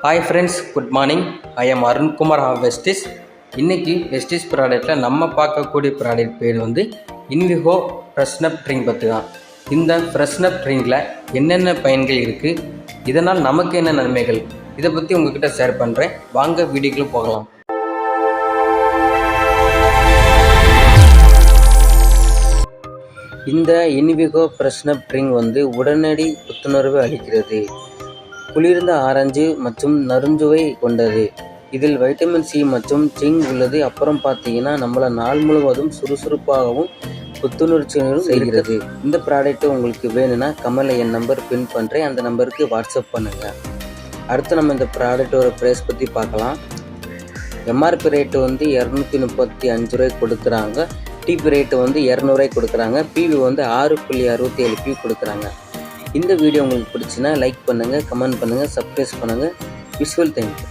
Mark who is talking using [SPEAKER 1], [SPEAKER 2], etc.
[SPEAKER 1] Hi friends, good morning. I am Arunkumar of Vestige. இன்றைக்கி Vestige ப்ராடக்ட்டில் நம்ம பார்க்கக்கூடிய ப்ராடக்ட் பேர் இன்விகோ ஃப்ரெஷ்னப் ட்ரிங்க் பற்றி தான். இந்த ஃப்ரெஷ்னப் ட்ரிங்கில் என்னென்ன பயன்கள் இருக்குது, இதனால் நமக்கு என்ன நன்மைகள், இதை பற்றி உங்கள்கிட்ட ஷேர் பண்ணுறேன். வாங்க வீடியோக்குள்ளே போகலாம். இந்த இன்விகோ ஃப்ரெஷ்னப் ட்ரிங்க் உடனடி புத்துணர்வு அளிக்கிறது. குளிர்ந்த ஆரஞ்சு மற்றும் நறுஞ்சுவை கொண்டது. இதில் வைட்டமின் சி மற்றும் ஜிங்க் உள்ளது. அப்புறம் பார்த்தீங்கன்னா நம்மளை நாள் முழுவதும் சுறுசுறுப்பாகவும் புத்துணர்ச்சியும் செய்கிறது. இந்த ப்ராடக்ட்டு உங்களுக்கு வேணும்னா கமெண்ட்ல என் நம்பர் பின் பண்ணுறேன், அந்த நம்பருக்கு வாட்ஸ்அப் பண்ணுங்கள். அடுத்து நம்ம இந்த ப்ராடக்டோட ப்ரைஸ் பற்றி பார்க்கலாம். எம்ஆர்பி ரேட்டு 235 ரூபாய் கொடுக்குறாங்க. டிபி ரேட்டு 200 ரூபாய் கொடுக்குறாங்க. பிவி 6.67 பிவி கொடுக்குறாங்க. இந்த வீடியோ உங்களுக்கு பிடிச்சுன்னா லைக் பண்ணுங்கள், கமெண்ட் பண்ணுங்கள், சப்ஸ்கிரைப் பண்ணுங்கள். Visual thank you.